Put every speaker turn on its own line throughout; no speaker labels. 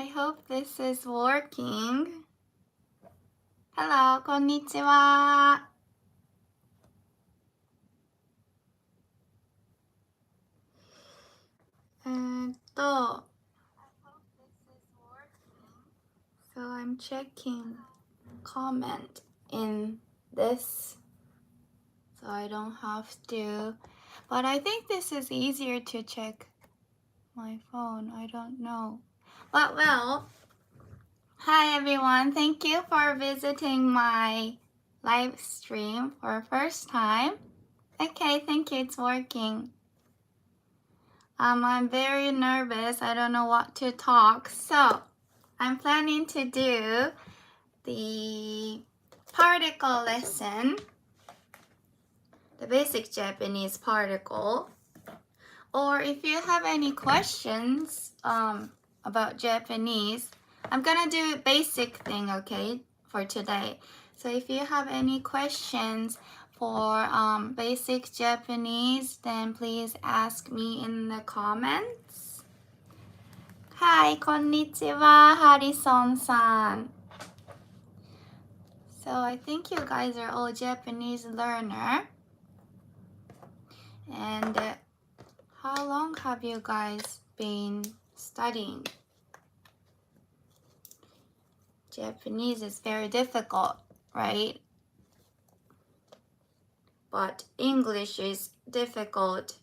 I hope this is working. Hello, こんにちは。So I'm checking comment in this so I don't have to. But I think this is easier to check my phone. I don't know. But well, hi everyone. Thank you for visiting my live stream for first time. Okay, thank you. It's working. I'm very nervous. I don't know what to talk. So I'm planning to do the particle lesson, the basic Japanese particle. Or if you have any questions about Japanese, I'm gonna do a basic thing, okay, for today. So if you have any questions for basic Japanese, then please ask me in the comments. Hi, こんにちは、ハリソンさん。So I think you guys are all Japanese learner. And how long have you guys been studying? Japanese is very difficult, right? But English is difficult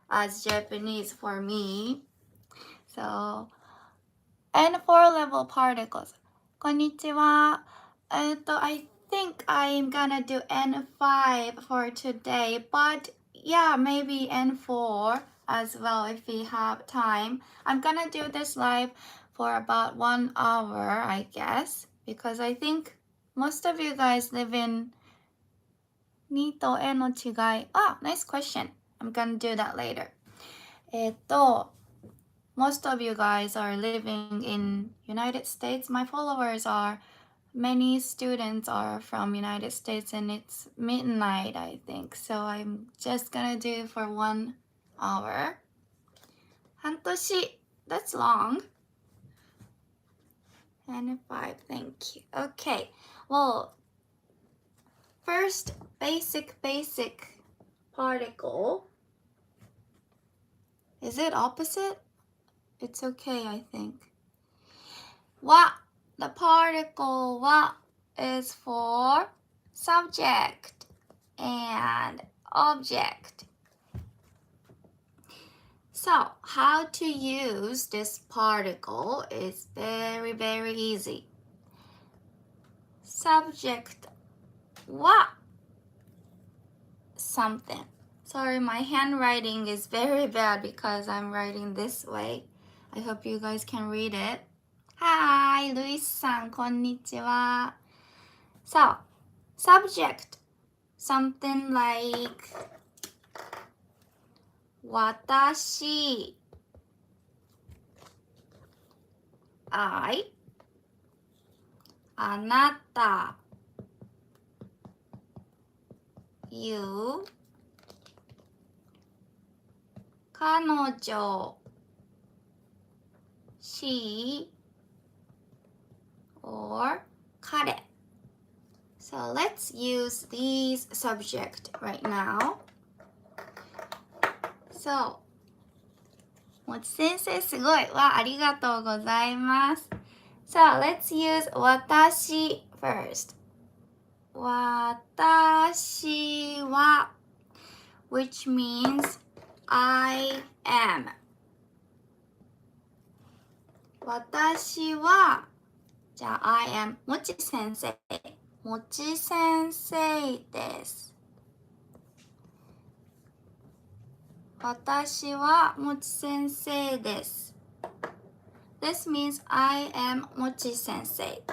as Japanese for me. So, and 4-level particles. こんにちは。I think I'm gonna do N5 for today, but yeah, maybe N4 as well if we have time. I'm gonna do this live for about 1 hour, I guess, because I think most of you guys live in 2と N の違い。Ah, nice question. I'm gonna do that later. Most of you guys are living in United States. My followers are, many students are from United States and it's midnight, I think. So I'm just gonna do it for 1 hour. 半年, that's long. And 5, thank you. Okay, well, first, basic particle. Is it opposite? It's okay, I think. Wa, the particle wa is for subject and object. So, how to use this particle is very, very easy. Subject wa something. Sorry, my handwriting is very bad because I'm writing this way. I hope you guys can read it. Hi, Luis さん、こんにちは。So, subject, something like 私 I あなた You 彼女 She or 彼 So let's use these subject right now. So, もち先生すごいわ、ありがとうございます。So, let's use 私 first. 私は which means I am. 私はじゃあ I am もち先生。もち先生です。私はもち先生です。This means I am もち先生。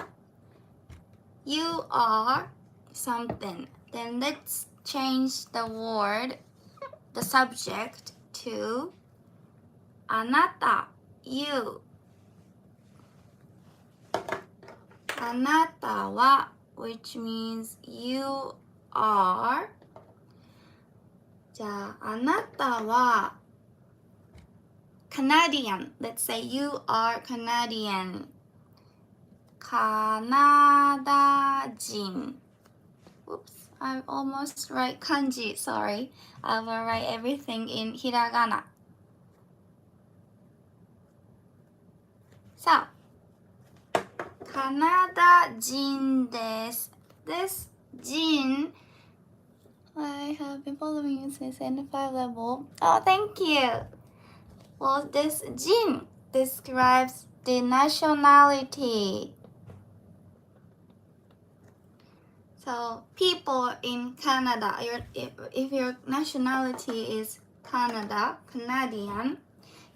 You are something. Then let's change the word, the subject to あなた You. あなたは which means you are. じゃああなたは Canadian. Let's say you are Canadian. カナダ人. Whoops, I almost write kanji. Sorry. I will write everything in hiragana. So, カナダ人です. This 人 I have been following you since N5 level. Oh, thank you. Well, this 人 describes the nationality. So, people in Canada, if your nationality is Canadian,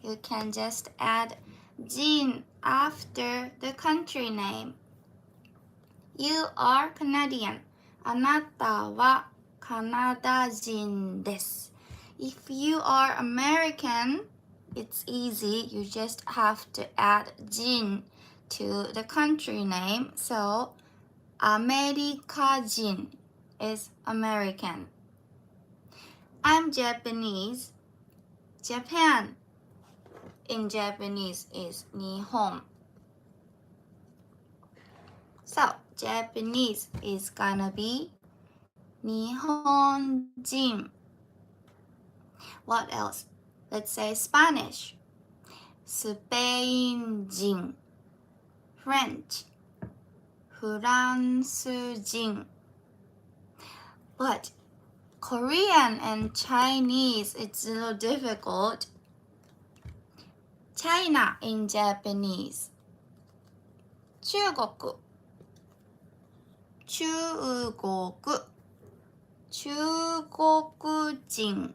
you can just add 人 after the country name. You are Canadian. あなたはカナダ人です. If you are American, it's easy. You just have to add 人 to the country name. So, アメリカ人 is American. I'm Japanese. Japan in Japanese is 日本. So, Japanese is gonna be 日本人. What else? Let's say Spanish. スペイン人. French. フランス人. But Korean and Chinese, it's a little difficult. China in Japanese. 中国. 中国人.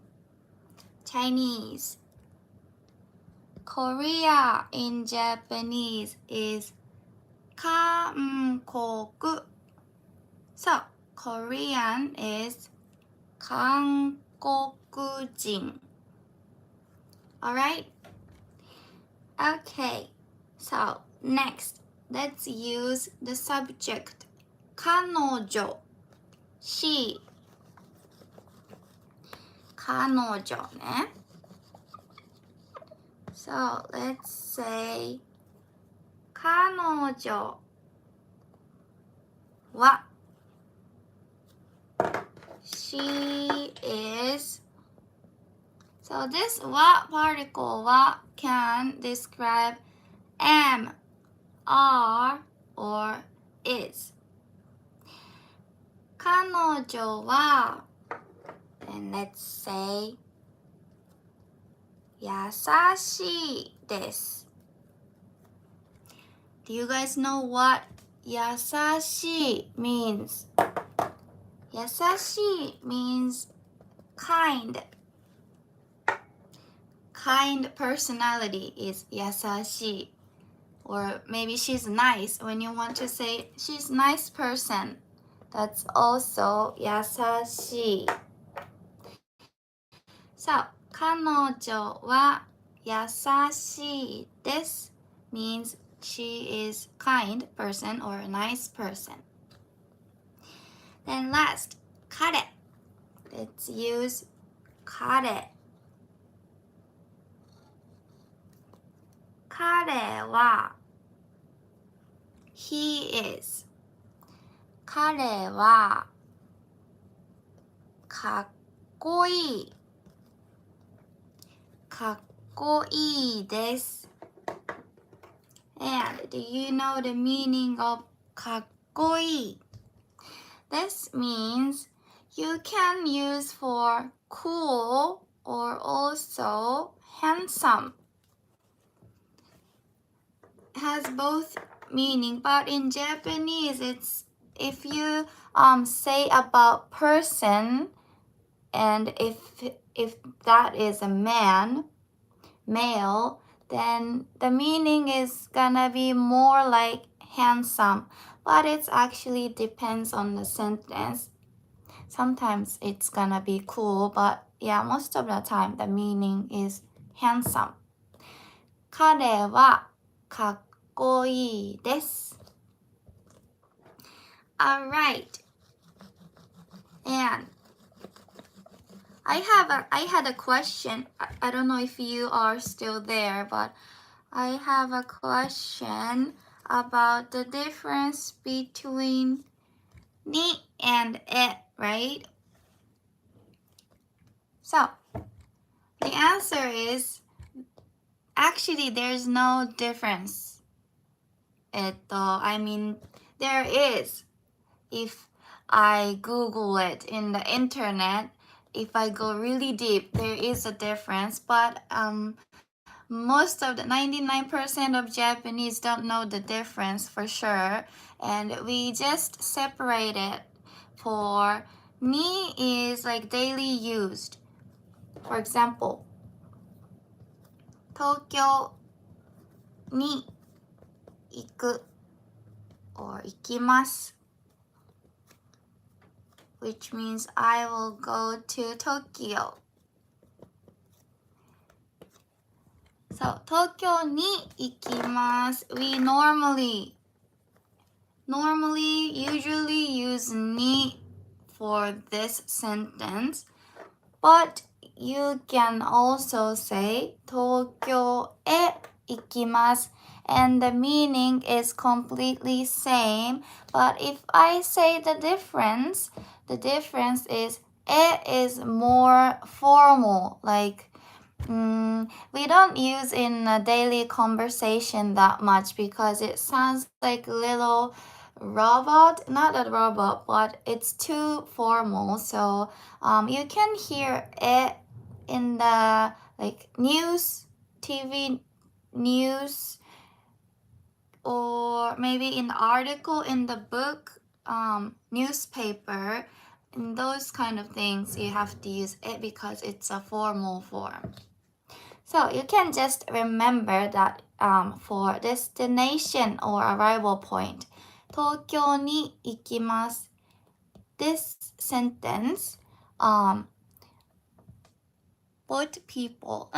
Chinese. Korea in Japanese is 韓国. So, Korean is 韓国人. Alright? Okay. So, next, let's use the subject. 彼女. She. 彼女ね. So, let's say 彼女は She is. So this は particle は can describe am, are, or is. 彼女は and let's say 優しいです. Do you guys know what 優しい means? 優しい means kind. Kind personality is 優しい. Or maybe she's nice. When you want to say she's a nice person, that's also 優しい. So, 彼女は優しいです means she is kind person or a nice person. Then last, 彼. Let's use 彼. 彼は he is. 彼はかっこいい。かっこいいです。And do you know the meaning of かっこいい? This means you can use for cool or also handsome. It has both meaning, but in Japanese, it's if you say about person, and if that is a male, then the meaning is gonna be more like handsome, but it actually depends on the sentence. Sometimes it's gonna be cool, but yeah, most of the time the meaning is handsome. 彼はかっこいいです。Alright. And I had a question. I don't know if you are still there, but I have a question about the difference between ni and e, right? So, the answer is actually there's no difference. I mean, there is. If I Google it in the internet, if I go really deep, there is a difference, but most of the 99% of Japanese don't know the difference for sure, and we just separate it. For ni is like daily used. For example, 東京に行く or 行きます which means I will go to Tokyo. So, 東京に行きます we usually use ni for this sentence, but you can also say 東京へ行きます and the meaning is completely same, but if I say the difference is え is more formal, like we don't use in a daily conversation that much because it sounds like a little robot, not a robot, but it's too formal. So you can hear it in the like news, TV news, or maybe in the article in the book, newspaper, and those kind of things. You have to use it because it's a formal form. So you can just remember that for destination or arrival point, 東京に行きます this sentence, both people.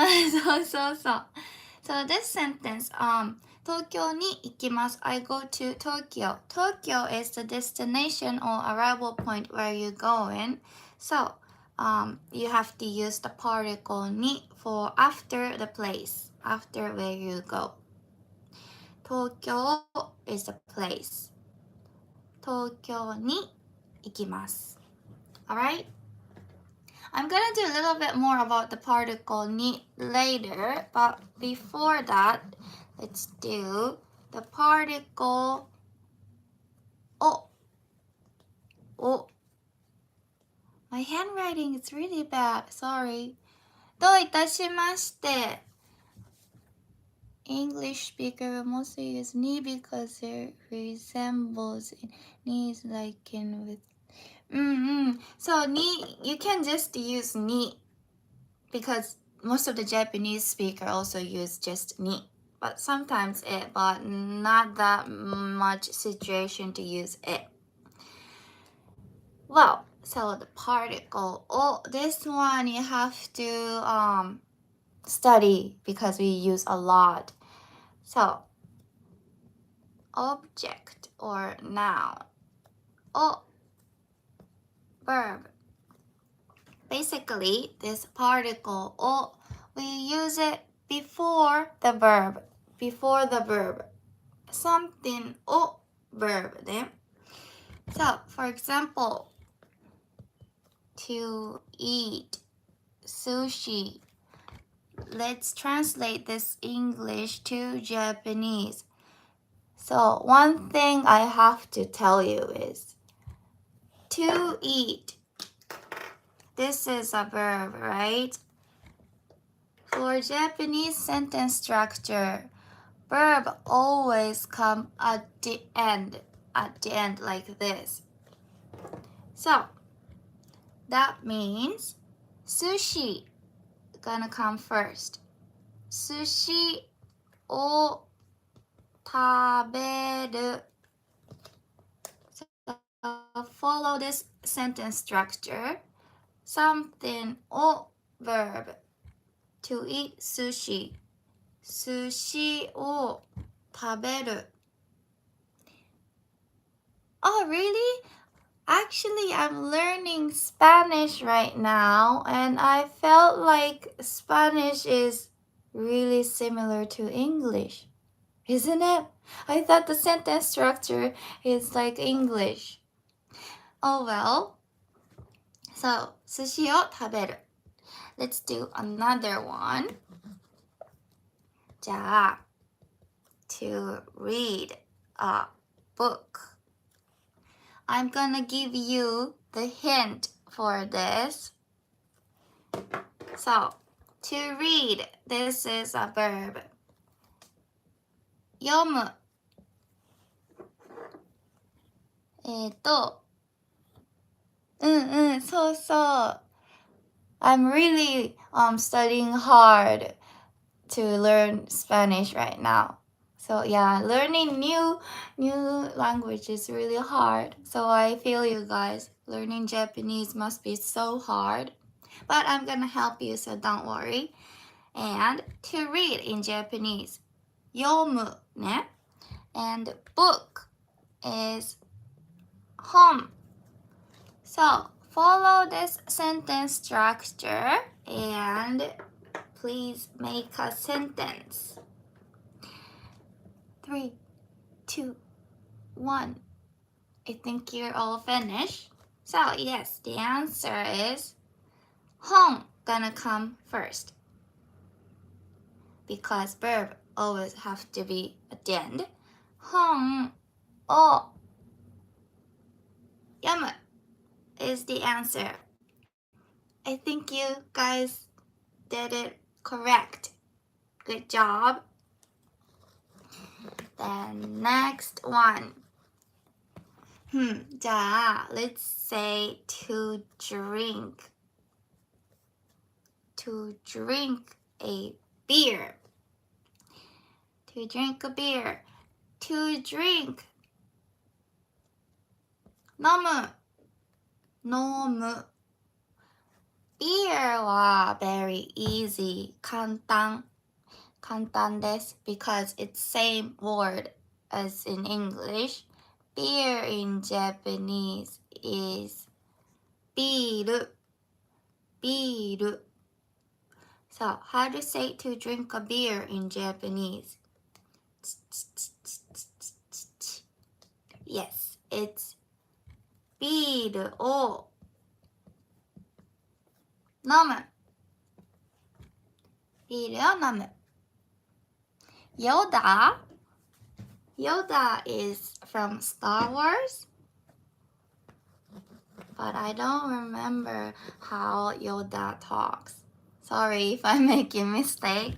So this sentence, 東京に行きます I go to Tokyo. Tokyo is the destination or arrival point where you're going. So you have to use the particle ni for after the place, after where you go. Tokyo is the place. 東京に行きます Alright? I'm gonna do a little bit more about the particle ni later, but before that, let's do the particle o. My handwriting is really bad. Sorry. どういたしまして English speaker mostly use ni because it resembles ni is like in with So ni, you can just use ni because most of the Japanese speaker also use just ni. But sometimes it, but not that much situation to use it. Well, so the particle, this one you have to study because we use a lot. So, object or noun. Verb. Basically, this particle we use it before the verb. Something verb ね。So, for example, to eat sushi. Let's translate this English to Japanese. So, one thing I have to tell you is to eat. This is a verb, right? For Japanese sentence structure, verb always come at the end like this. So, that means sushi gonna come first. Sushi を食べる So follow this sentence structure. Something を verb to eat sushi. 寿司を食べる Oh, really? Actually, I'm learning Spanish right now, and I felt like Spanish is really similar to English, isn't it? I thought the sentence structure is like English. Oh well. So, 寿司を食べる. Let's do another one. じゃあ to read a book. I'm gonna give you the hint for this. So, to read, this is a verb. 読む。そうそう。I'm really studying hard to learn Spanish right now. So yeah, learning new language is really hard. So I feel you guys. Learning Japanese must be so hard. But I'm gonna help you, so don't worry. And to read in Japanese, 読むね. And book is 本. So follow this sentence structure and please make a sentence. 3, 2, 1. I think you're all finished. So yes, the answer is 本 gonna come first. Because verb always have to be at the end. 本を読む is the answer. I think you guys did it correct. Good job. Then next one. じゃあ let's say to drink. To drink a beer. To drink a beer. To drink. 飲む。飲む。Beer は very easy. 簡単。簡単です because it's same word as in English. Beer in Japanese is ビール。ビール。So, how to say to drink a beer in Japanese? Yes, it's ビールを飲む。ビールを飲む。Yoda? Yoda is from Star Wars, but I don't remember how Yoda talks. Sorry if I make a mistake.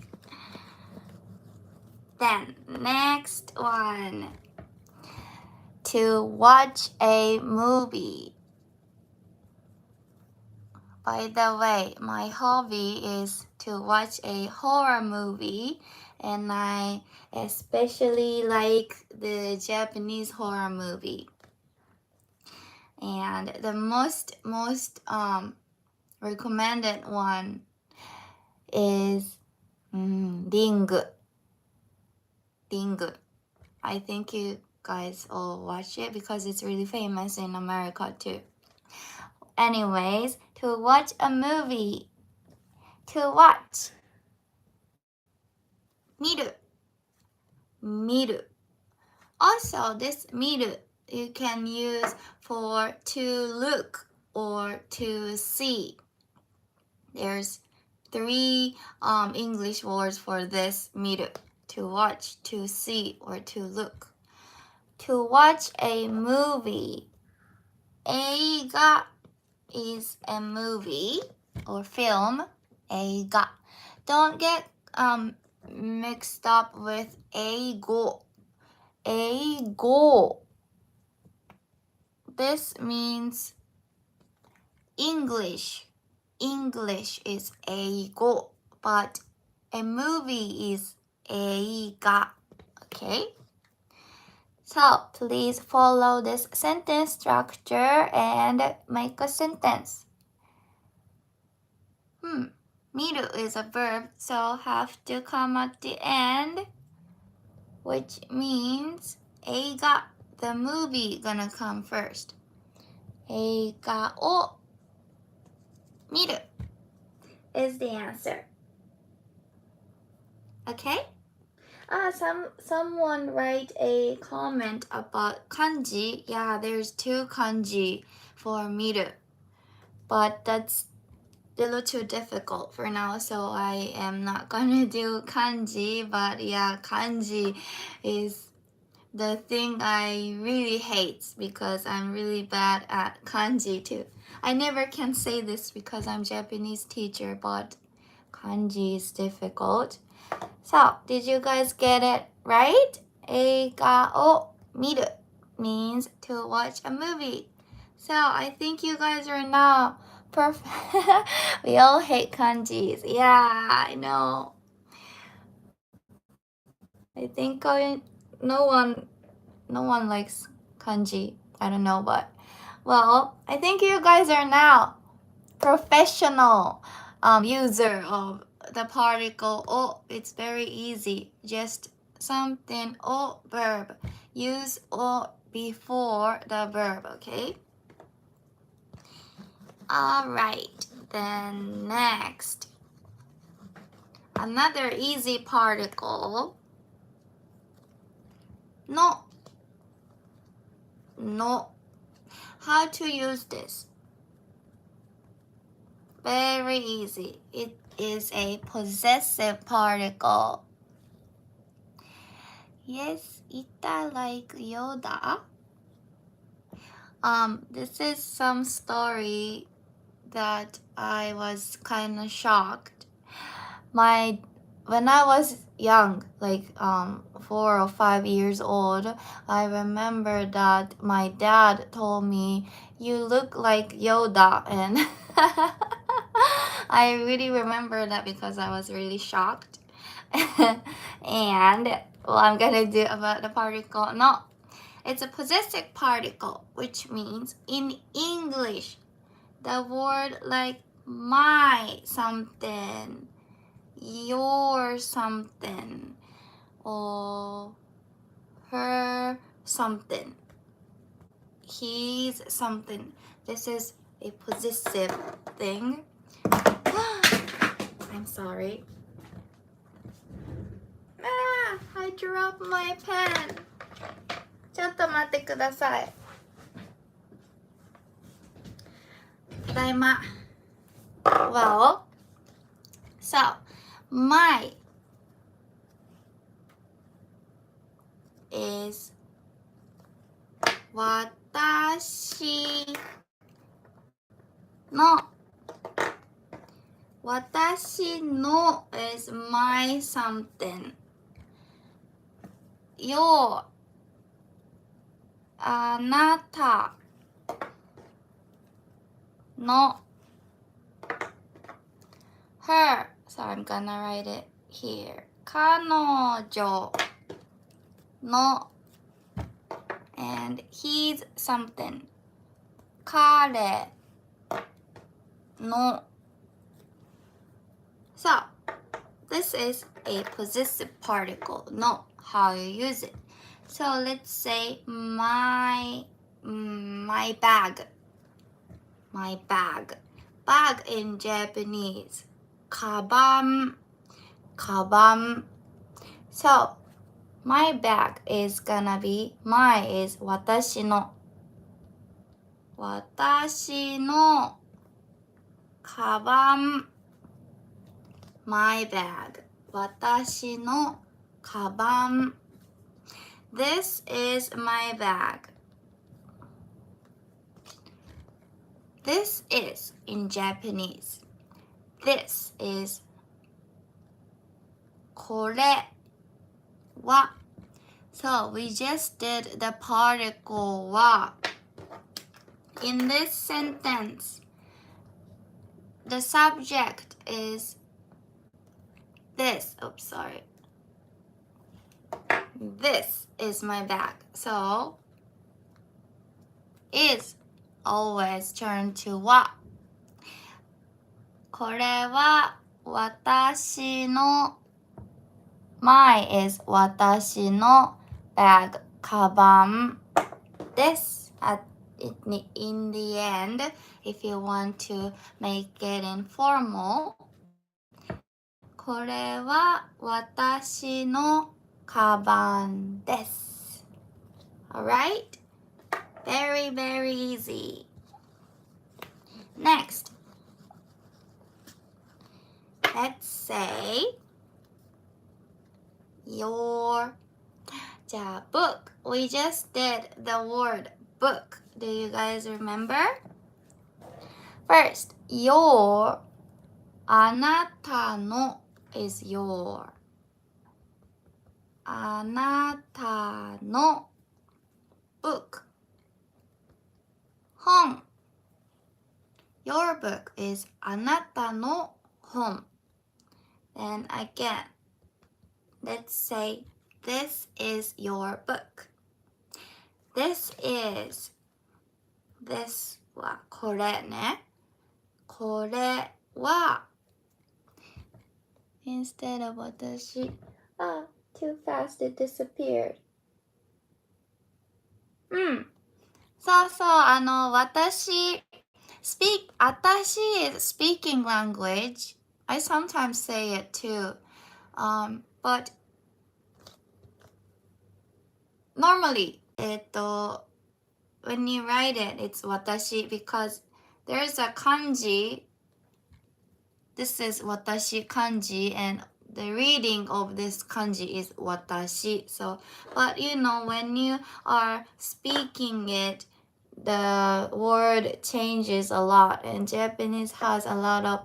Then, next one. To watch a movie. By the way, my hobby is to watch a horror movie, and I especially like the Japanese horror movie. And the most recommended one is Ring. Ring. I think you guys all watch it because it's really famous in America too. Anyways, to watch a movie. To watch. 見る。見る. Also, this 見る you can use for to look or to see. There's 3 English words for this 見る. To watch, to see, or to look. To watch a movie. 映画 is a movie or film. 映画. Don't get mixed up with 英語. 英語. This means English. English is 英語, but a movie is 映画. Okay? So, please follow this sentence structure and make a sentence. 見る is a verb, so have to come at the end, which means 映画, the movie, gonna come first. 映画を見る is the answer. Okay? Someone write a comment about kanji. Yeah, there's 2 kanji for 見る. But that's a little too difficult for now, so I am not gonna do kanji. But yeah, kanji is the thing I really hate because I'm really bad at kanji too. I never can say this because I'm Japanese teacher, but kanji is difficult. So, did you guys get it right? 映画を見る means to watch a movie. So, I think you guys are now perfect. We all hate kanjis. Yeah, I know. I think no one likes kanji. I don't know, but well, I think you guys are now professional user of the particle o. It's very easy. Just something o verb. Use o before the verb, okay? Alright, then next. Another easy particle. No. No. How to use this? Very easy. It is a possessive particle. Yes, ita like Yoda. This is some story that I was kind of shocked. When I was young, like 4 or 5 years old, I remember that my dad told me, "You look like Yoda," and I really remember that because I was really shocked. And what I'm gonna do about the particle, no, it's a possessive particle, which means in English, the word like my something, your something, or her something, he's something. This is a possessive thing. I'm sorry. I dropped my pen. ちょっと待ってください。ただいま。Well, so, my is 私のis my something. Your あなたの her, so I'm gonna write it here. 彼女の and he's something. 彼の So, this is a possessive particle. Note how you use it. So let's say my bag. My bag. Bag in Japanese. カバン. So, my bag is gonna be, my is 私のカバン my bag 私のカバン This is my bag. This is in Japanese. This is これは So we just did the particle は In this sentence, the subject is this. Oops, sorry. This is my bag. So, is always turn to は。これは私の My is 私の bag, カバンです。in the end, if you want to make it informal, これは私のカバンです。Alright? Very, very easy. Next, let's say your じゃあ book. We just did the word book. Do you guys remember? First, your あなたの is your あなたの book 本 Your book is あなたの本 Then again, let's say this is your book. This is this はこれね。これは Instead of 私 too fast it disappeared. そうそう、私 is speaking language. I sometimes say it too. But normally, when you write it, it's 私 because there's a kanji. This is 私 kanji and the reading of this kanji is 私. So, but when you are speaking it, the word changes a lot, and Japanese has a lot of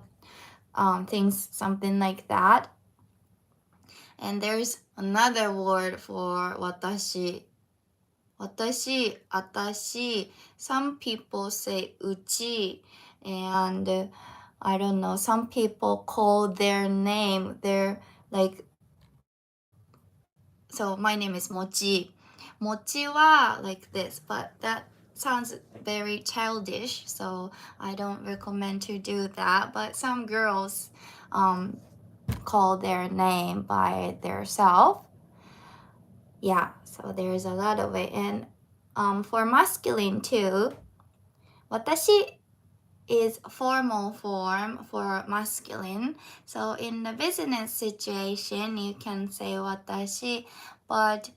things, something like that. And there's another word for 私. 私, 私. Some people say うち, and I don't know, some people call their name, they're like, so my name is Mochi. Mochi wa like this, but that sounds very childish, so I don't recommend to do that. But some girls call their name by their self. Yeah, so there's a lot of it. And for masculine too, 私 is formal form for masculine. So in the business situation, you can say 私, but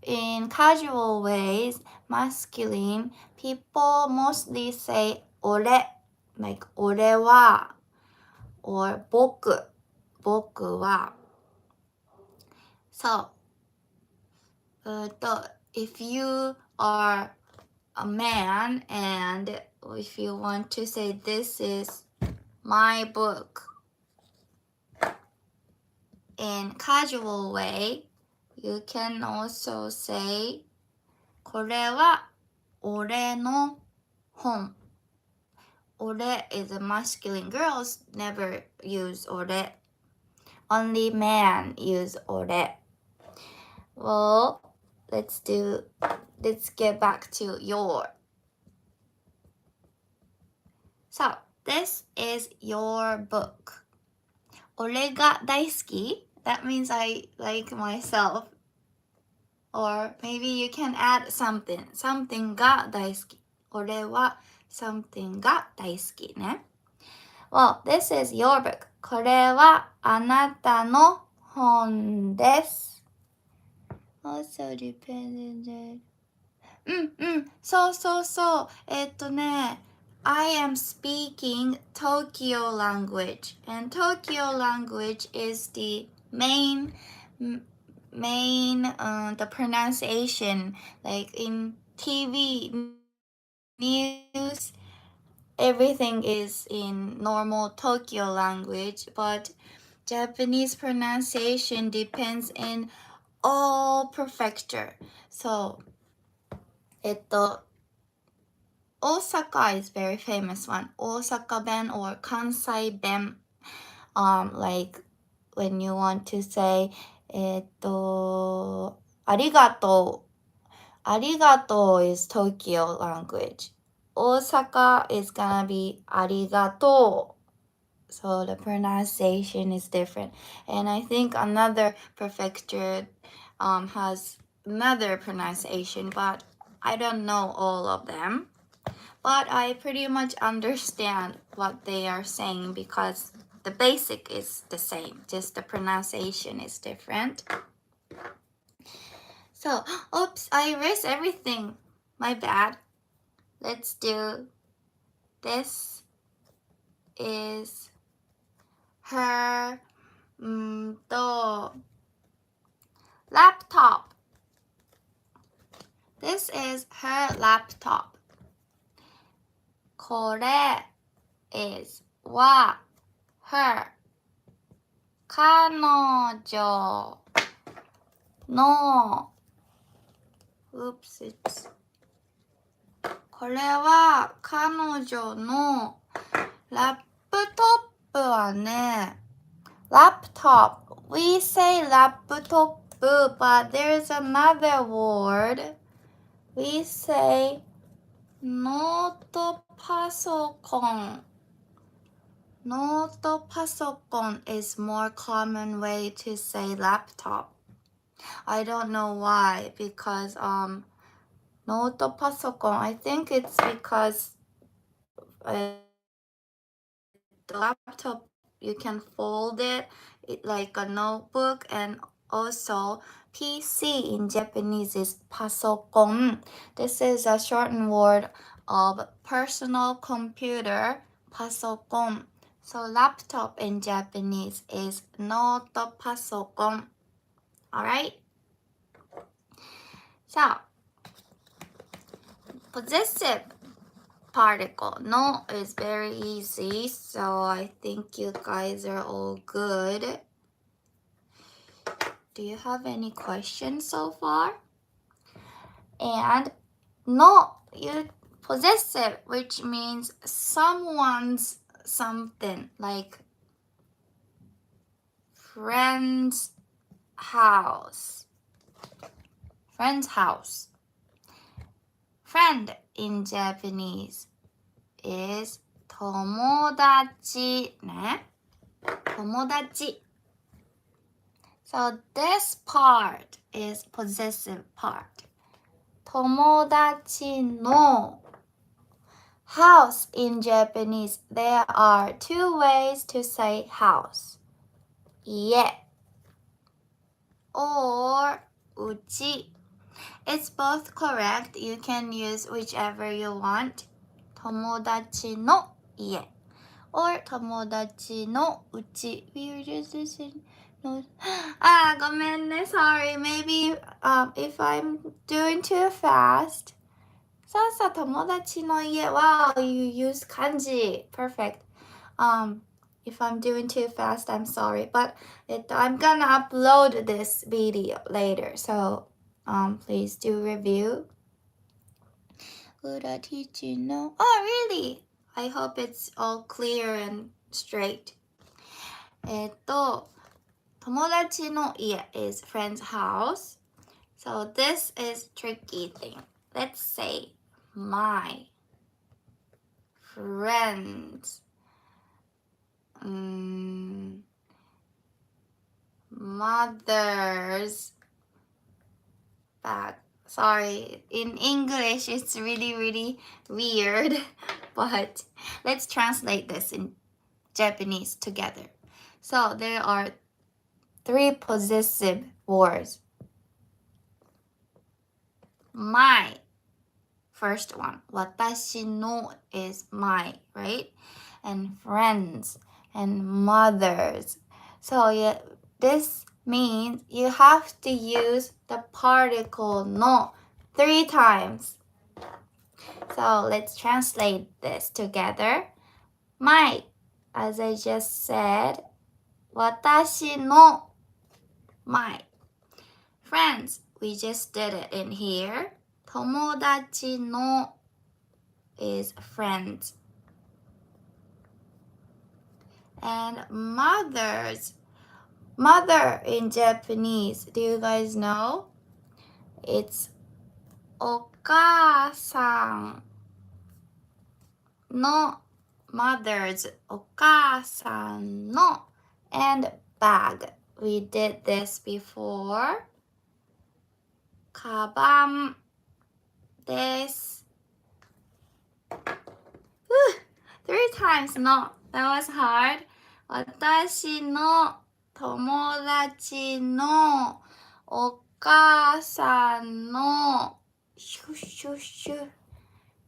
in casual ways, masculine, people mostly say 俺, like 俺は or 僕は. So, if you are a man and if you want to say this is my book in casual way, you can also say これは俺の本. 俺 is a masculine. Girls never use 俺. Only men use 俺. Well, let's get back to your. So, this is your book. 俺が大好き? That means I like myself. Or maybe you can add something. Something が大好き. 俺は something が大好きね。Well, this is your book. これはあなたの本です。Also dependent. そうそうそう。I am speaking Tokyo language. And Tokyo language is the main the pronunciation. Like in TV news, everything is in normal Tokyo language. But Japanese pronunciation depends in all prefecture. So, Osaka is very famous one. Osaka ben or Kansai ben. Like when you want to say, ありがとう. ありがとう is Tokyo language. Osaka is gonna be ありがとう. So the pronunciation is different. And I think another prefecture has another pronunciation, but I don't know all of them, but I pretty much understand what they are saying because the basic is the same, just the pronunciation is different. So, oops, I erased everything. My bad. Let's do this is her laptop. This is her laptop. これ is は her 彼女の oops it's これは彼女のラップトップはね laptop we say laptop but there's another word we say ノートパソコン ノートパソコン is more common way to say laptop. I don't know why because ノートパソコン I think it's because the laptop you can fold it like a notebook and also PC in Japanese is パソコン This is a shortened word of personal computer パソコン So laptop in Japanese is ノートパソコン Alright? So possessive particle no is very easy, so I think you guys are all good. Do you have any questions so far? And no, you possessive, which means someone's something, like friend's house. Friend's house. Friend in Japanese is 友達ね。友達。So this part is possessive part. 友達の house in Japanese, there are two ways to say house. 家 or うち It's both correct. You can use whichever you want. 友達の家 or 友達のうち We're just listening. No. ごめんね Sorry. Maybe if I'm doing too fast. そう友達の家 Wow, you use kanji. Perfect. If I'm doing too fast, I'm sorry. But I'm gonna upload this video later. So please do review. Good at teaching no. Oh, really? I hope it's all clear and straight. 友達の家 is friend's house. So this is tricky thing. Let's say my friend's mother's bag. Sorry, in English it's really weird, but let's translate this in Japanese together. So there are three possessive words. My, first one, 私の is my, right? And friends and mothers. So yeah, this means you have to use the particle no 3 times. So let's translate this together. My, as I just said, 私の my. Friends, we just did it in here. 友達の is friends. And mothers. Mother in Japanese, do you guys know? It's お母さんの mothers お母さんの and bag. We did this before. カバンです。Three times, no. That was hard. 私の友達のお母さんのシュシュシュ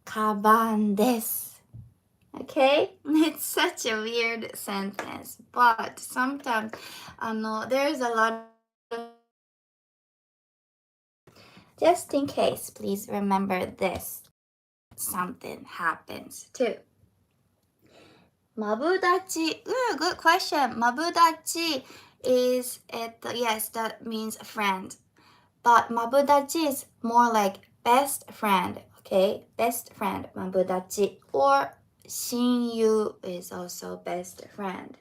カバンです。Okay? It's such a weird sentence, but sometimes there's a lot of just in case, please remember this. Something happens too. マブダチ. Good question. マブダチ is yes, that means friend. But マブダチ is more like best friend. Okay? Best friend. マブダチ or 親友 is also best friend.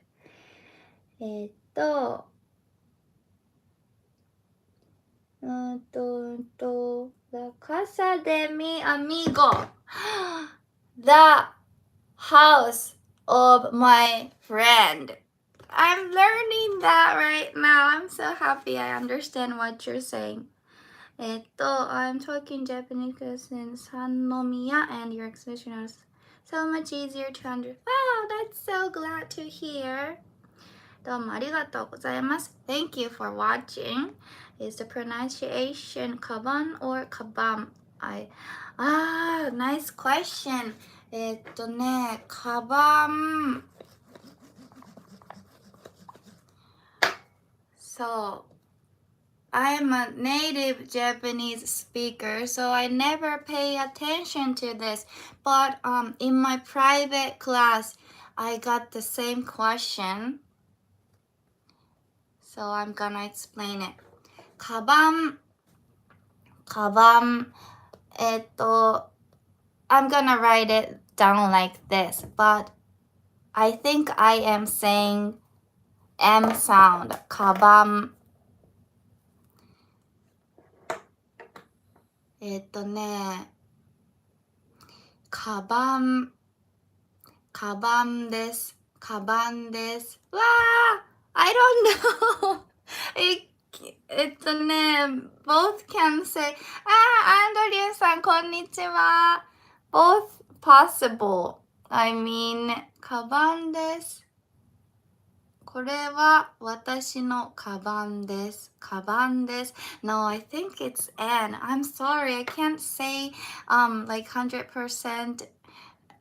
La casa de mi amigo. The house of my friend. I'm learning that right now. I'm so happy I understand what you're saying. I'm talking Japanese since Sannomiya and your expression is so much easier to understand. Wow, that's so glad to hear. どうもありがとうございます。Thank you for watching. Is the pronunciation kaban or kabam? Nice question. カバン。So, I'm a native Japanese speaker, so I never pay attention to this. But in my private class, I got the same question. So I'm gonna explain it. カバン。I'm gonna write it down like this, but I think I am saying M sound. カバン。カバン。カバンです。カバンです。わー I don't know. Both can say, アンドリューさん、こんにちは。Both possible. I mean, カバンです。これは私のカバンです。カバンです。No, I think it's N. I'm sorry, I can't say like 100%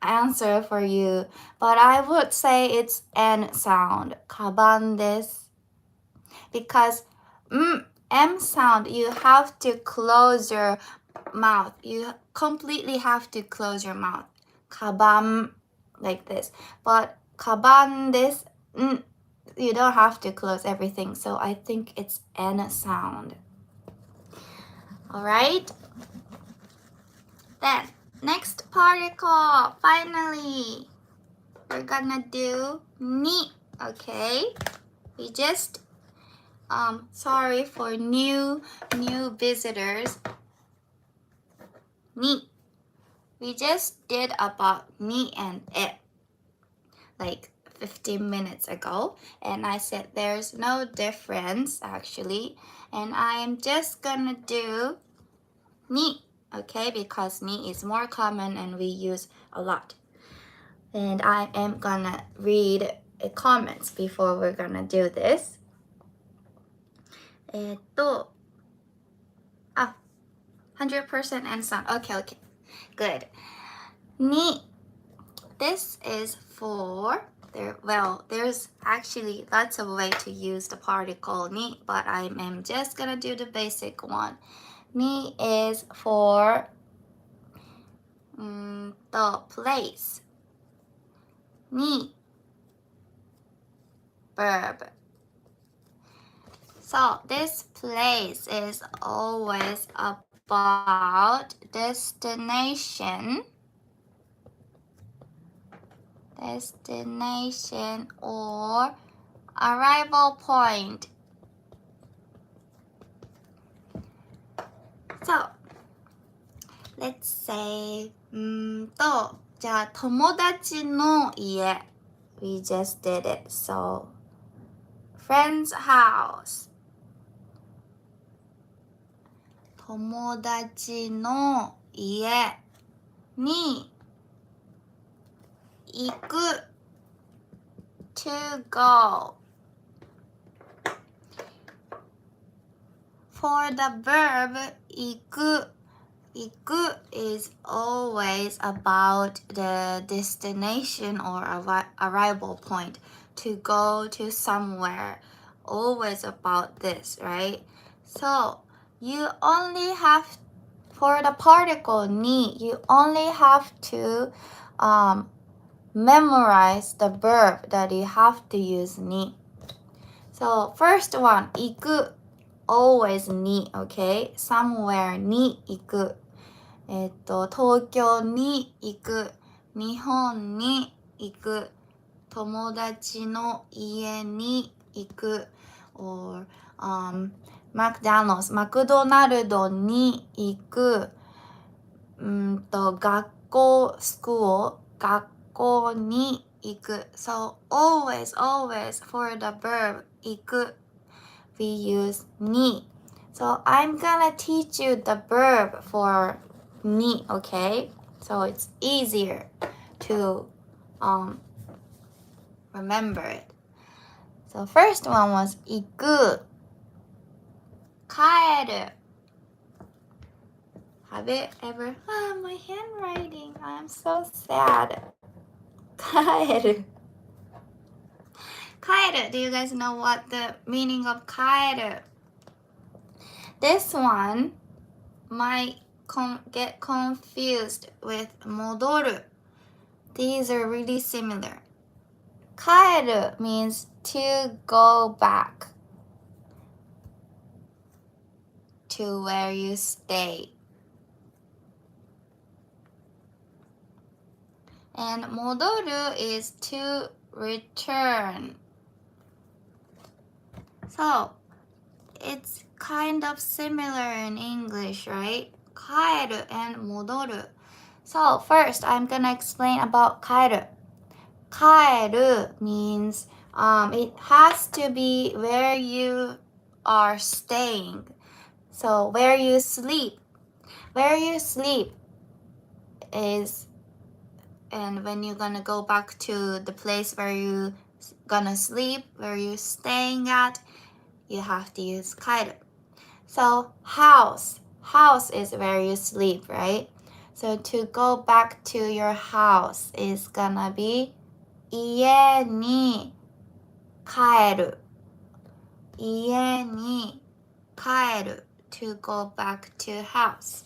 answer for you, but I would say it's N sound. カバンです。Because M sound, you have to close your mouth. You completely have to close your mouth. カバン like this. But カバンです。You don't have to close everything, so I think it's N sound. Alright? Then, next particle. Finally, we're gonna do ni, okay? We just, sorry for new visitors. Ni. We just did about ni and it. Like 15 minutes ago, and I said there's no difference actually, and I'm just gonna do ni, okay, because ni is more common and we use a lot. And I am gonna read comments before we're gonna do this. 100% and sound. Okay, good. Ni. This is for there's actually lots of ways to use the particle ni, but I am just gonna do the basic one. Ni is for the place. Ni, verb. So this place is always about destination or arrival point. So, let's say, じゃあ友達の家. We just did it. So, friend's house. 友達の家に行く to go. For the verb 行く is always about the destination or arrival point. To go to somewhere. Always about this, right? So, you only have, for the particle に, you only have to memorize the verb that you have to use に. So, first one, 行く always に, okay? Somewhere に行く。東京に行く。日本に行く。友達の家に行く。or McDonald's マクドナルドに行く。学校 school 学校に行く。So always for the verb 行く we use に。So I'm gonna teach you the verb for に okay? So it's easier to remember it. So first one was 行く。帰る。Have it ever? My handwriting. I'm so sad. 帰る。帰る. Do you guys know what the meaning of 帰る? This one might get confused with 戻る. These are really similar. 帰る means to go back to where you stay. And 戻る is to return. So, it's kind of similar in English, right? 帰る and 戻る. So, first, I'm gonna explain about 帰る. 帰る means it has to be where you are staying. So, where you sleep. Where you sleep is, and when you're gonna go back to the place where you gonna sleep, where you're staying at, you have to use 帰る. So, house is where you sleep, right? So, to go back to your house is gonna be 家に帰る。家に帰る to go back to house.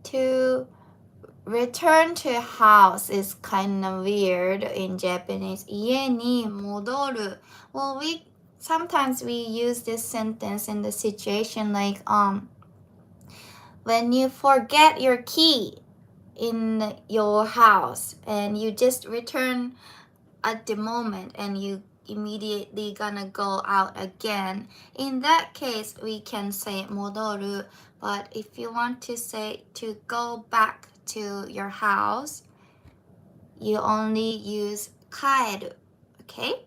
To return to house is kind of weird in Japanese. 家に戻る. Well, sometimes we use this sentence in the situation like when you forget your key in your house and you just return at the moment and you immediately gonna go out again. In that case, we can say 戻る. But if you want to say to go back to your house, you only use 帰る. Okay?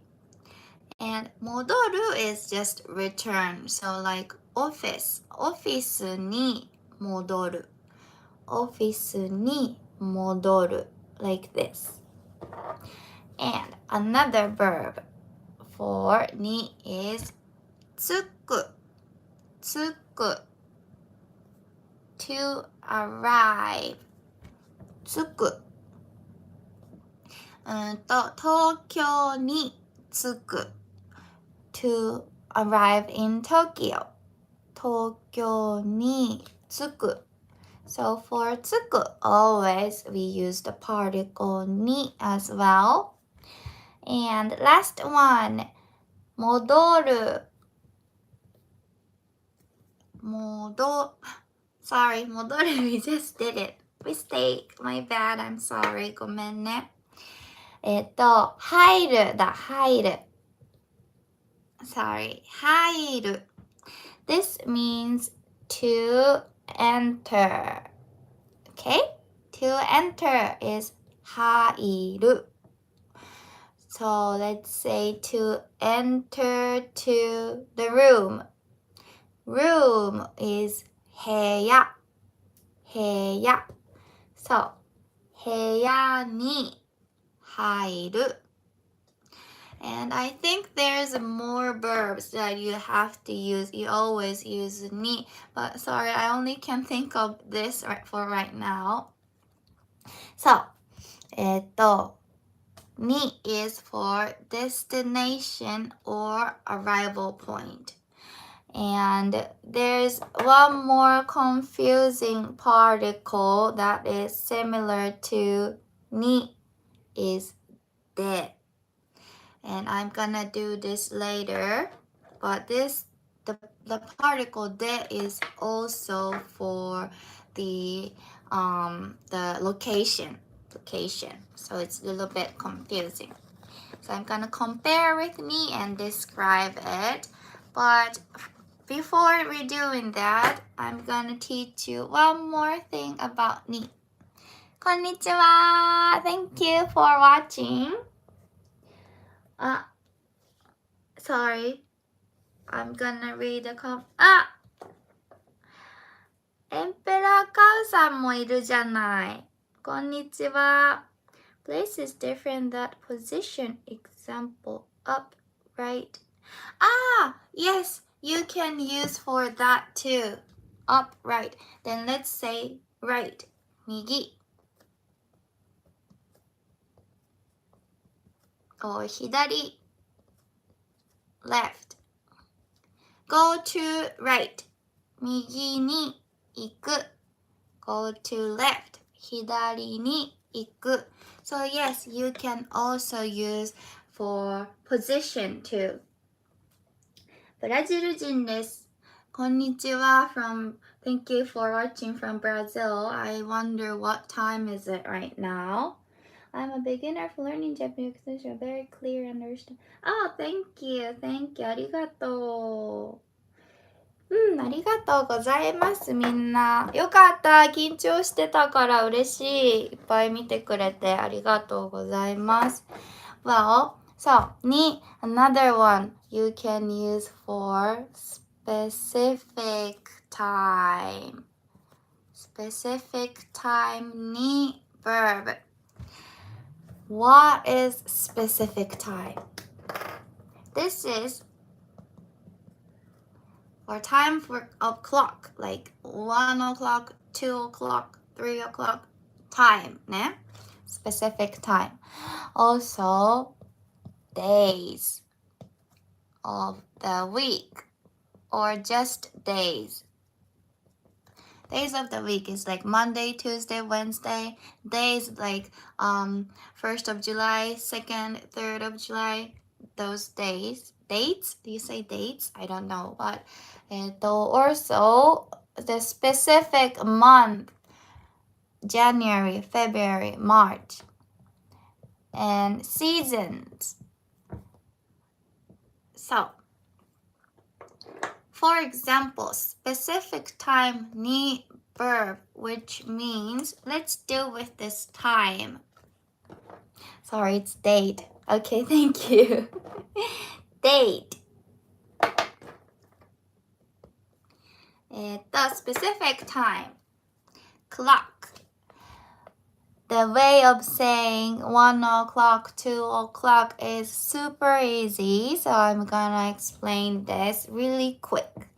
And 戻る is just return. So like office. オフィスに戻る. オフィスに戻る. Like this. And another verb for に is 着く。着く to arrive. 着く。東京に着く。to arrive in Tokyo. 東京に着く. So for 着く, always we use the particle に as well. And last one, 戻る. Sorry, 戻る we just did it. Mistake, my bad, I'm sorry. ごめんね。入るだ、入る。Sorry, 入る. This means to enter. Okay? To enter is 入る. So let's say to enter to the room. Room is 部屋.部屋 So 部屋に入る And I think there's more verbs that you have to use. You always use に But sorry, I only can think of this for right now. So, に is for destination or arrival point. And there's one more confusing particle that is similar to に is で. And I'm gonna do this later. But the particle で is also for the location. So it's a little bit confusing. So I'm gonna compare with に and describe it. But before we're doing that, I'm gonna teach you one more thing about に. Konnichiwa! Thank you for watching. Sorry. I'm gonna read theエンペラーカウさんもいるじゃない。こんにちは。Place is different that position. Example, upright. Yes, you can use for that too. Upright. Then let's say right. 右。or 左。left. Go to right. 右に行く。Go to left. 左に行く。So yes, you can also use for position too. ブラジル人です。こんにちは Thank you for watching from Brazil. I wonder what time is it right now? I'm a beginner for learning Japanese. Very clear understand. Thank you. ありがとう。ありがとうございます、みんな。よかった。緊張してたから嬉しい。いっぱい見てくれてありがとうございます。Well, so, に another one you can use for specific time. Specific time に verb. What is specific time? This is or time for a clock, like 1 o'clock, 2 o'clock, 3 o'clock, time, ね? Specific time. Also, days of the week or just days. Days of the week is like Monday, Tuesday, Wednesday. Days like 1st of July, 2nd, 3rd of July. Those days. Dates? Do you say dates? I don't know. But also the specific month. January, February, March. And seasons. So, for example, specific time ni verb, which means let's deal with this time. Sorry, it's date. Okay, thank you. Date. The specific time. Clock. The way of saying 1 o'clock, 2 o'clock is super easy. So I'm gonna explain this really quick.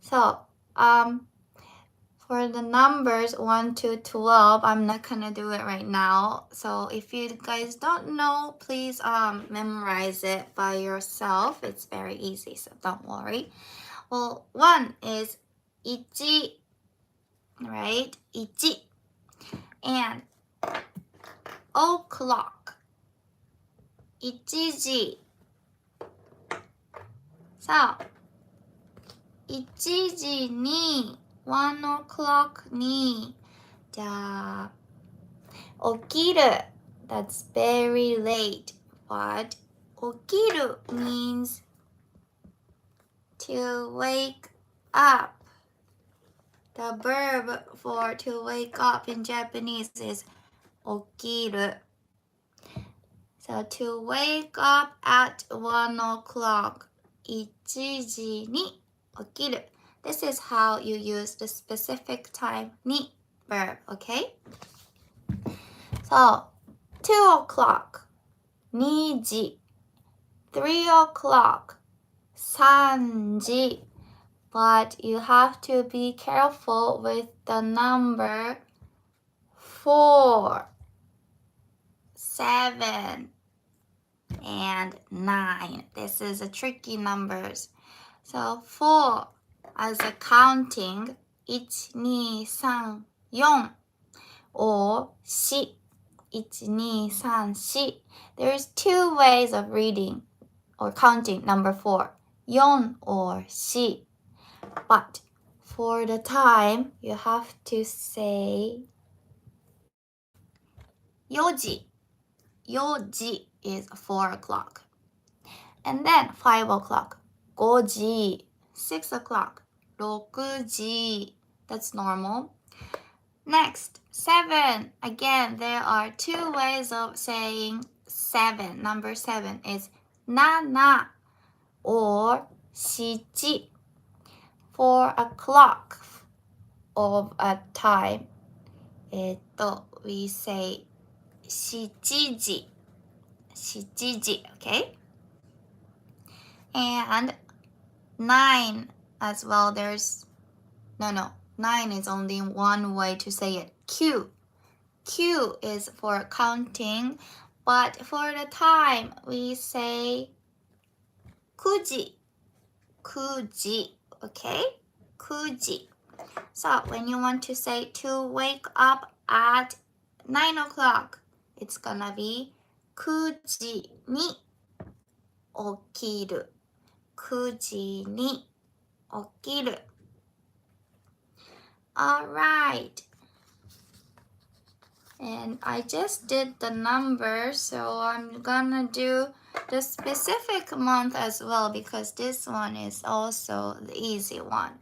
So, for the numbers 1 to 12, I'm not gonna do it right now. So if you guys don't know, please memorize it by yourself. It's very easy, so don't worry. Well, 1 is 1, right? 1. And o'clock. 1時. So, 1時に1 o'clock にじゃあ起きる That's very late. But 起きる means to wake up. The verb for to wake up in Japanese is 起きる. So to wake up at 1 o'clock. 1時に起きる. This is how you use the specific time に verb, okay? So, 2 o'clock, 2時, 3 o'clock, 3時. But you have to be careful with the number 4, 7, and 9. This is a tricky numbers. So 4 as a counting 1, 2, 3, 4 or 4, 1, 2, 3, 4. There's two ways of reading or counting number 4, 4 or 4. But for the time, you have to say 4時. 4時 is 4 o'clock. And then 5 o'clock, 5時. 6 o'clock, 6時. That's normal. Next, 7. Again, there are two ways of saying 7. Number 7 is 7 or 7. 4 o'clock of a time, we say 7時. 7時, okay? And 9 as well. There's no. 9 is only one way to say it. Q. Q is for counting, but for the time we say 9時. 9時. Okay? 9時. So when you want to say to wake up at 9 o'clock, it's gonna be 9時に起きる. 9時に起きる. Alright. And I just did the numbers, so I'm gonna do the specific month as well because this one is also the easy one.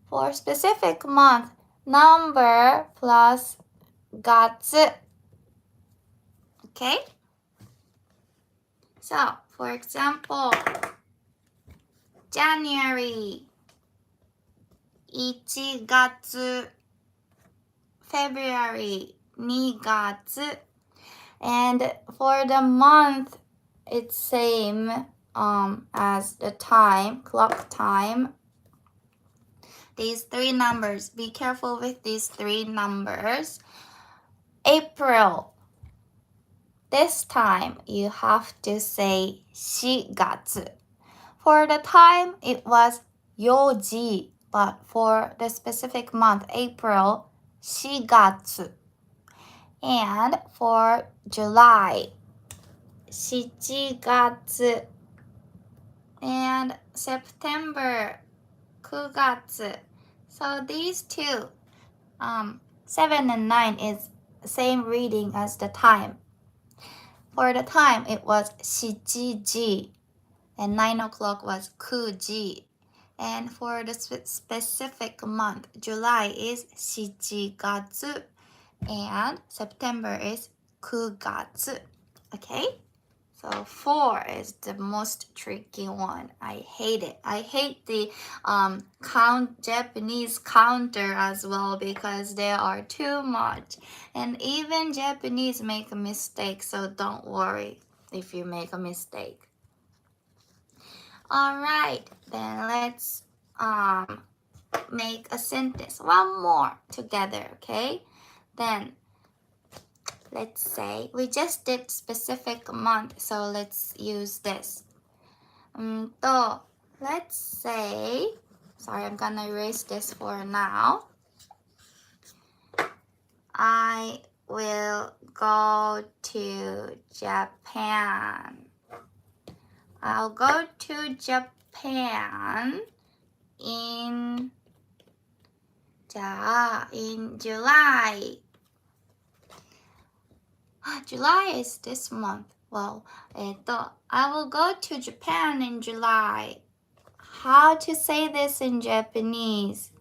For specific month, number plus 月. Okay? So, for example, January, 1月, February, 2月. And for the month, it's same as the time, clock time. These three numbers. Be careful with these three numbers. April. This time, you have to say 4月. For the time, it was 4時. But for the specific month, April, 4月. And for July, 7月. And September, 9月. So these two, 7 and 9 is same reading as the time. For the time, it was 7時. And 9 o'clock was 9時. And for the specific month, July is 7月. And September is 9月. Okay? So 4 is the most tricky one. I hate it. I hate the Japanese counter as well because there are too much. And even Japanese make a mistake, so don't worry if you make a mistake. Alright, then let's make a sentence. One more together, okay? Then let's say we just did specific month, so let's use this. Let's say, sorry, I'm gonna erase this for now. I will go to Japan. I'll go to Japan in July. July is this month. Well, I will go to Japan in July. How to say this in Japanese?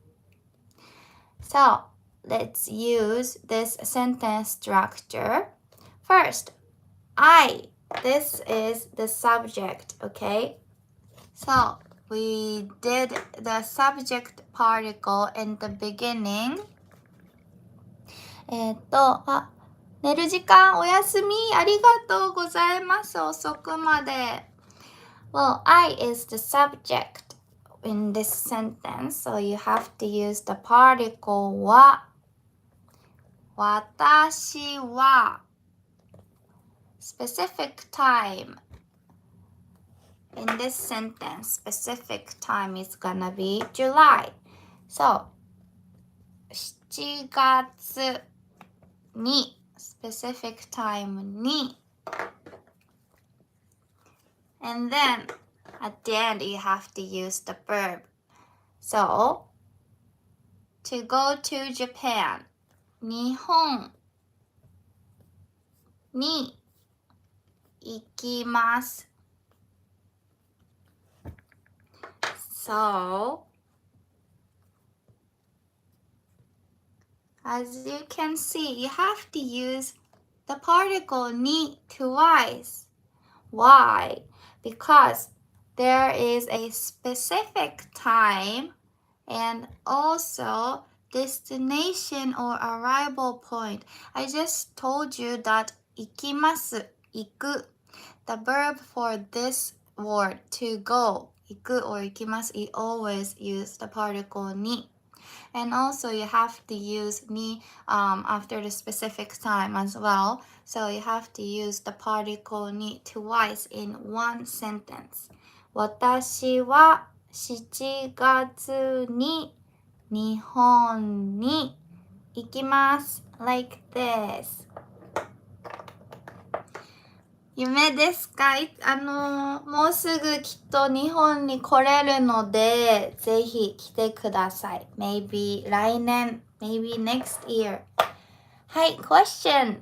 So, let's use this sentence structure. First, I. This is the subject, okay? So, we did the subject particle in the beginning. 寝る時間おやすみありがとうございます。遅くまで。Well, I is the subject in this sentence, so you have to use the particle は。私は specific time. In this sentence, specific time is gonna be July. So, 7月に specific time に and then at the end you have to use the verb. So, to go to Japan 日本に行きます。So, as you can see, you have to use the particle に twice. Why? Because there is a specific time and also destination or arrival point. I just told you that 行きます、行く. The verb for this word, to go, 行く or 行きます, you always use the particle に. And also you have to use に after the specific time as well. So you have to use the particle に twice in one sentence. 私は7月に日本に行きます。Like this. 夢ですか？もうすぐきっと日本に来れるので、ぜひ来てください。Maybe 来年、maybe next year. はい、question.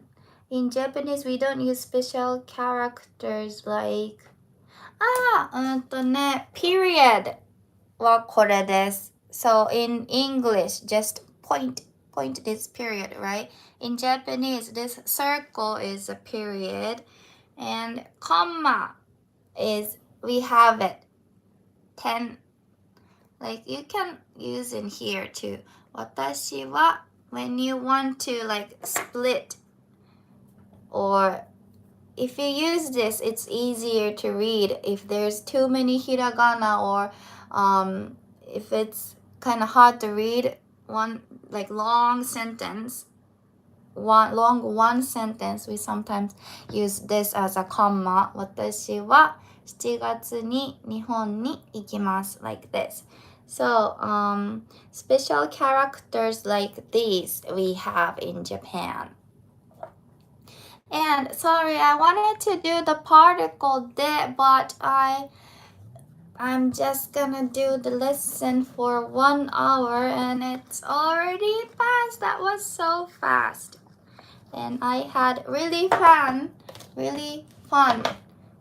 In Japanese, we don't use special characters like period はこれです。So in English, just point this period, right? In Japanese, this circle is a period. And comma is, we have it, 10. Like you can use in here too. 私は when you want to like split, or if you use this, it's easier to read if there's too many hiragana, or if it's kind of hard to read one like long sentence. One sentence, we sometimes use this as a comma. 私は7月に日本に行きます like this. So, special characters like these we have in Japan. And sorry, I wanted to do the particle de, but I'm just gonna do the lesson for 1 hour and it's already past. That was so fast. And I had really fun.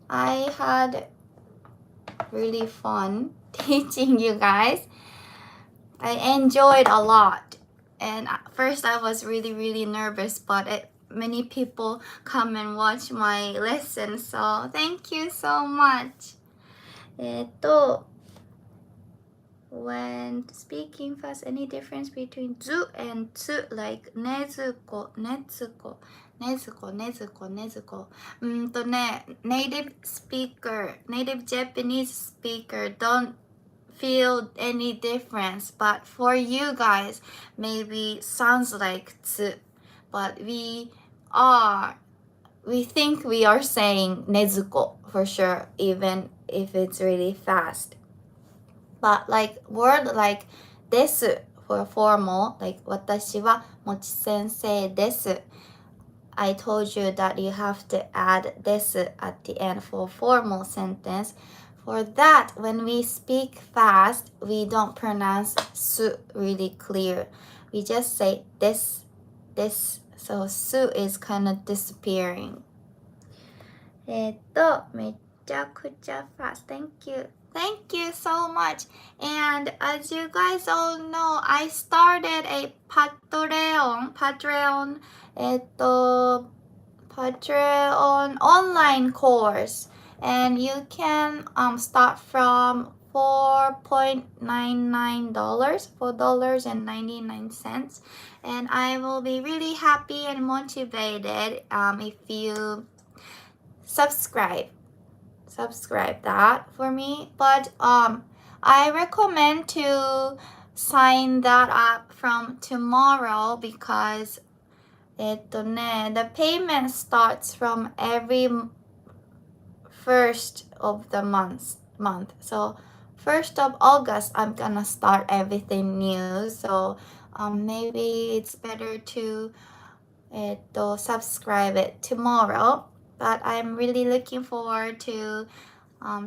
I had really fun teaching you guys. I enjoyed a lot. And at first I was really nervous, but many people come and watch my lesson. So thank you so much. When speaking fast, any difference between zu and tsu, like ねずこ、ねつこ、ねずこ、ねずこ、ねずこ。native Japanese speaker don't feel any difference, but for you guys, maybe sounds like tsu, but we think we are saying ねずこ for sure, even if it's really fast. But like word like です for formal, like 私はもち先生です. I told you that you have to add です at the end for formal sentence. For that, when we speak fast, we don't pronounce す really clear. We just say です So す is kind of disappearing. めちゃくちゃ fast. Thank you so much. And as you guys all know, I started a Patreon online course. And you can start from $4.99, and I will be really happy and motivated if you subscribe that for me. But I recommend to sign that up from tomorrow because the payment starts from every first of the month. So 1st of August, I'm gonna start everything new. So maybe it's better to subscribe it tomorrow. But I'm really looking forward to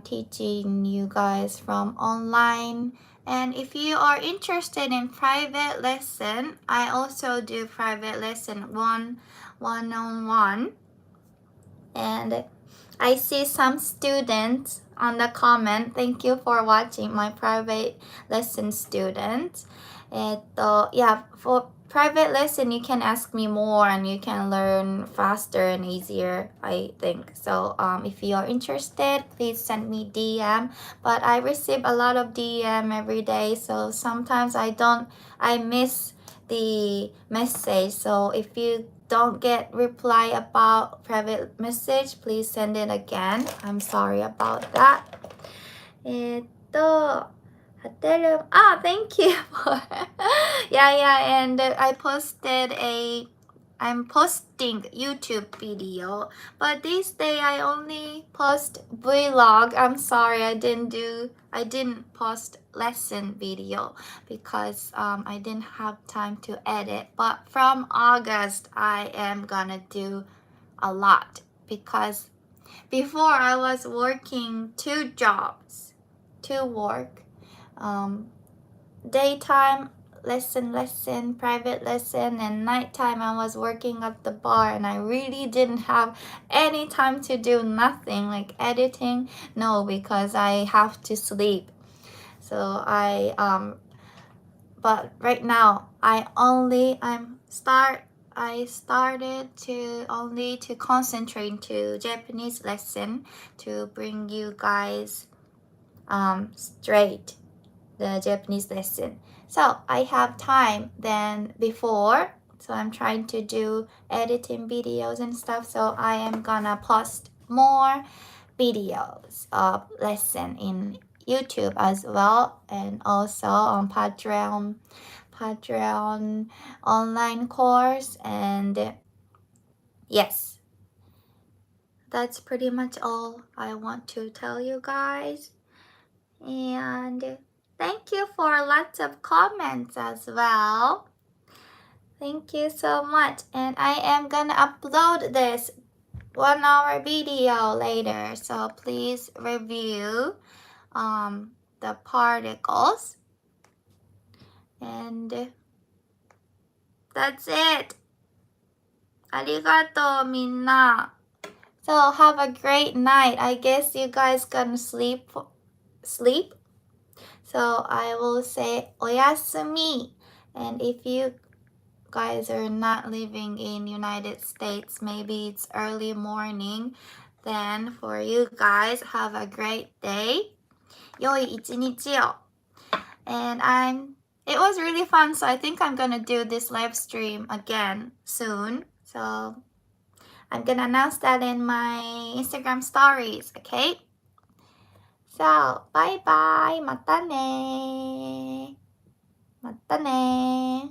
teaching you guys from online. And if you are interested in private lesson, I also do private lesson one-on-one. And I see some students on the comment. Thank you for watching my private lesson students. Yeah, for private lesson, you can ask me more and you can learn faster and easier, I think. So if you are interested, please send me DM. But I receive a lot of DM every day, so sometimes I miss the message. So if you don't get reply about private message, please send it again. I'm sorry about that. Thank you for and I'm posting YouTube video, but this day I only post vlog. I'm sorry, I didn't post lesson video because I didn't have time to edit. But from August, I am gonna do a lot because before I was working 2 jobs, 2 work. Daytime lesson, private lesson, and nighttime I was working at the bar, and I really didn't have any time to do nothing like editing. No, because I have to sleep. So but right now I started to concentrate to Japanese lesson to bring you guys straight the Japanese lesson. So I have time than before, so I'm trying to do editing videos and stuff. So I am gonna post more videos of lesson in YouTube as well, and also on Patreon online course. And yes, that's pretty much all I want to tell you guys. And thank you for lots of comments as well. Thank you so much. And I am gonna upload this 1-hour video later. So please review the particles. And that's it. Arigato, minna. So have a great night. I guess you guys gonna sleep. So I will say oyasumi. And if you guys are not living in United States, maybe it's early morning, then for you guys, have a great day. Yoi ichinichi yo. And it was really fun, so I think I'm gonna do this live stream again soon. So I'm gonna announce that in my Instagram stories, okay? So, bye bye. Mata ne. Mata ne.